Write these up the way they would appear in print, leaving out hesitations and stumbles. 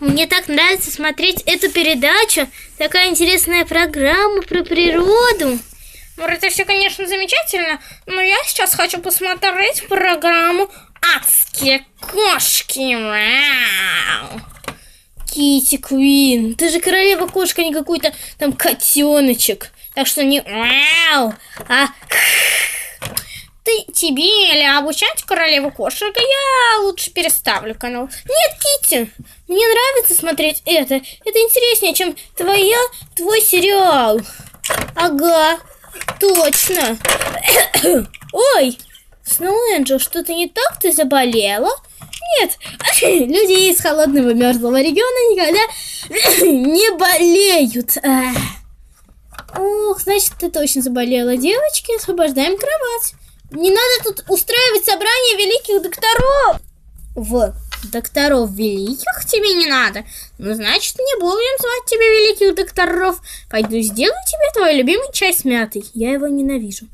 Мне так нравится смотреть эту передачу. Такая интересная программа про природу. Это все, конечно, замечательно, но я сейчас хочу посмотреть программу «Адские кошки». Вау! Кити Квин, ты же королева кошка, не какой-то там котеночек. Так что не вау, а тебе или обучать королеву кошек, я лучше переставлю канал. Нет, Кити, мне нравится смотреть это. Это интереснее, чем твой сериал. Ага, точно. Ой, Сноу Энджел, что-то не так? Ты заболела? Нет, люди из холодного мерзлого региона никогда не болеют. Ох, значит, ты точно заболела. Девочки, освобождаем кровать. Не надо тут устраивать собрание великих докторов. Докторов великих тебе не надо. Ну, значит, не будем звать тебя великих докторов. Пойду сделаю тебе твой любимый чай с мятой. Я его ненавижу.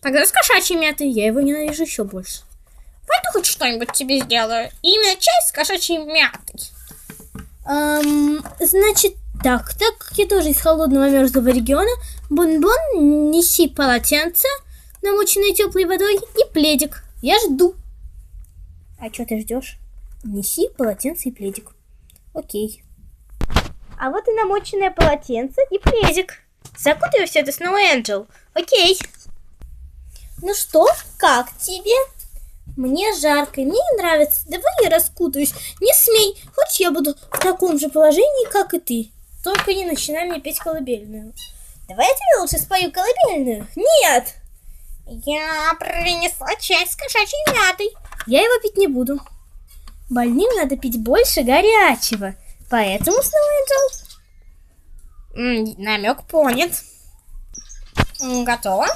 Тогда с кошачьей мятой. Я его ненавижу еще больше. Пойду хоть что-нибудь тебе сделаю. Именно чай с кошачьей мятой. Значит, так как я тоже из холодного мерзлого региона, Бон-Бон, неси полотенце, намоченное теплой водой, и пледик. Я жду. А что ты ждешь? Неси полотенце и пледик. Окей. А вот и намоченное полотенце и пледик. Закутай все это, Сноу Энджел. Окей. Ну что, как тебе? Мне жарко, и мне не нравится. Давай я раскутаюсь. Не смей. Хочешь, я буду в таком же положении, как и ты. Только не начинай мне петь колыбельную. Давай я тебе лучше спою колыбельную. Нет! Я принесла чай с кошачьей мятой. Я его пить не буду. Больным надо пить больше горячего. Поэтому, Сноу Энджел, намек понят. Готово?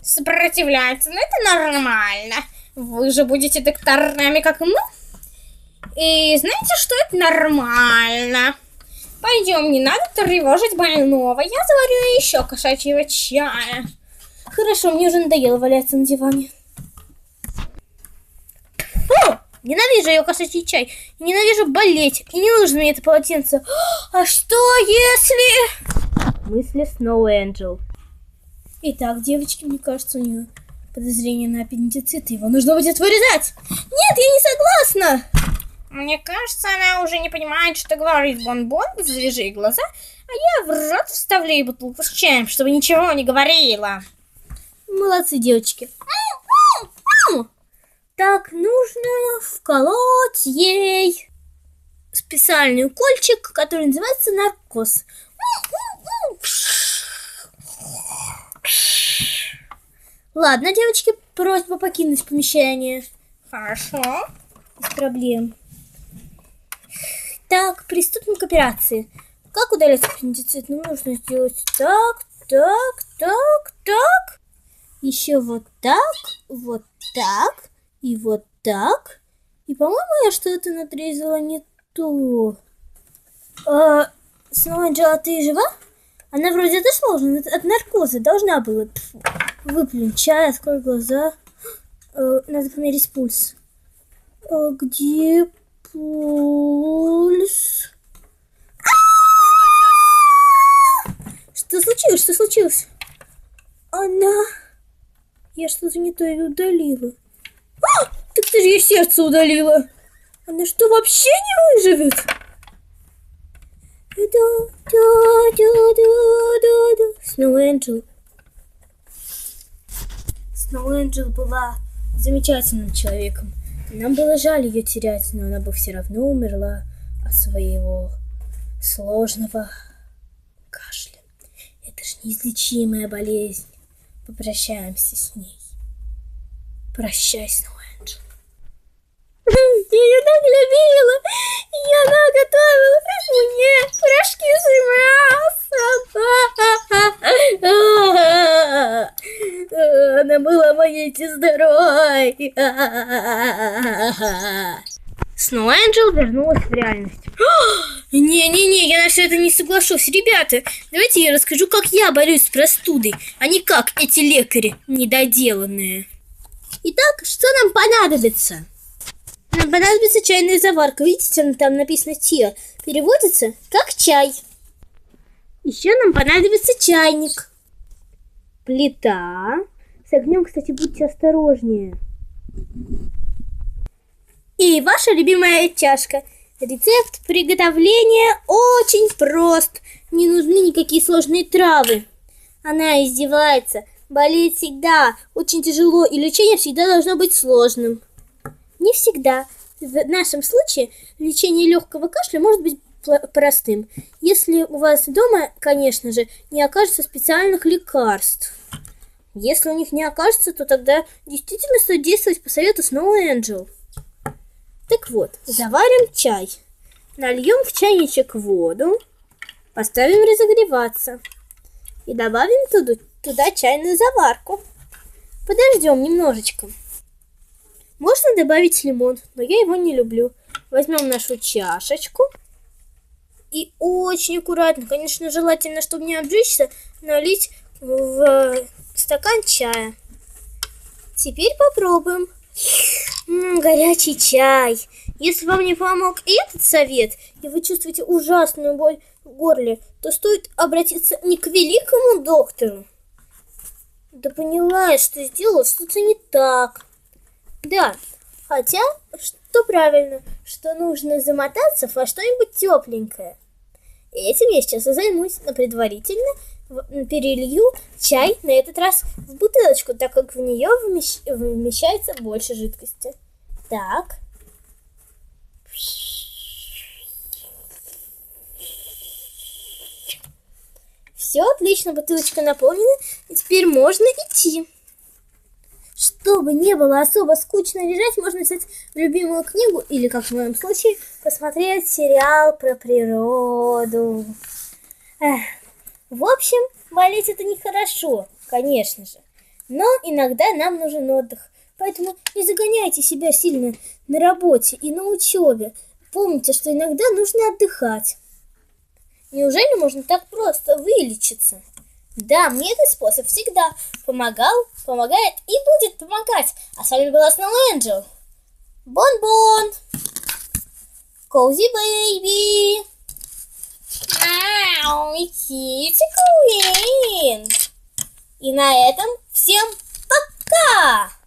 Сопротивляется, но это нормально. Вы же будете докторами, как и мы. И знаете, что это нормально. Пойдем, не надо тревожить больного. Я заварю еще кошачьего чая. Хорошо, мне уже надоело валяться на диване. Ненавижу ее кошачий чай. Ненавижу болеть. И не нужно мне это полотенце. А что если... Мысли Сноу Энджел. Итак, девочки, мне кажется, у нее подозрение на аппендицит. Его нужно будет вырезать. Нет, я не согласна. Мне кажется, она уже не понимает, что говорит Бон-Бон. Завяжи ей глаза, а я в рот вставлю ей бутылку с чаем, чтобы ничего не говорила. Молодцы, девочки. Так, нужно вколоть ей специальный укольчик, который называется наркоз. Ладно, девочки, просьба покинуть помещение. Хорошо. Без проблем. Так, приступим к операции. Как удалить аппендицит? Ну, нужно сделать так. Еще вот так и вот так. И, по-моему, я что-то надрезала не то. Сноу Энджел, а ты жива? Она вроде отошла уже от наркоза. Должна была. Выплюнь чай, открой глаза. Надо померить пульс. Где пульс? Что случилось? Что случилось? Она... Я что-то не то ее удалила. Так ты же ей сердце удалила. Она что, вообще не выживет? Сноу Энджел. Сноу Энджел была замечательным человеком. Нам было жаль ее терять, но она бы все равно умерла от своего сложного кашля. Это же неизлечимая болезнь. Попрощаемся с ней. Прощай, Сноу Энджел. Я ее так любила. И она готовила мне пирожки с мясом. Она была моей сестрой. Сноу Энджел вернулась в реальность. Не-не-не, я на все это не соглашусь. Ребята, давайте я расскажу, как я борюсь с простудой, а не как эти лекари недоделанные. Итак, что нам понадобится? Нам понадобится чайная заварка. Видите, там написано «Тиа». Переводится как чай. Еще нам понадобится чайник. Плита. С огнем, кстати, будьте осторожнее. И ваша любимая чашка. Рецепт приготовления очень прост. Не нужны никакие сложные травы. Она издевается. Болеть всегда очень тяжело, и лечение всегда должно быть сложным. Не всегда. В нашем случае лечение легкого кашля может быть простым, если у вас дома, конечно же, не окажется специальных лекарств. Если у них не окажется, то тогда действительно стоит действовать по совету Snow Angel. Так вот, заварим чай. Нальем в чайничек воду, поставим разогреваться и добавим туда чайную заварку. Подождем немножечко. Можно добавить лимон, но я его не люблю. Возьмем нашу чашечку и очень аккуратно, конечно, желательно, чтобы не обжечься, налить в стакан чая. Теперь попробуем. Горячий чай. Если вам не помог этот совет, и вы чувствуете ужасную боль в горле, то стоит обратиться не к великому доктору. Да поняла я, что сделала что-то не так. Да, хотя, что правильно, что нужно замотаться во что-нибудь тепленькое. Этим я сейчас и займусь, но предварительно перелью чай на этот раз в бутылочку, так как в нее вмещается больше жидкости. Так. Все отлично, бутылочка наполнена, и теперь можно идти. Чтобы не было особо скучно лежать, можно взять любимую книгу или, как в моем случае, посмотреть сериал про природу. В общем, болеть это нехорошо, конечно же. Но иногда нам нужен отдых. Поэтому не загоняйте себя сильно на работе и на учебе. Помните, что иногда нужно отдыхать. Неужели можно так просто вылечиться? Да, мне этот способ всегда помогал, помогает и будет помогать. А с вами была Snow Angel. Бон-бон! Cozy baby! Ау, Kitty Queen! И на этом всем пока!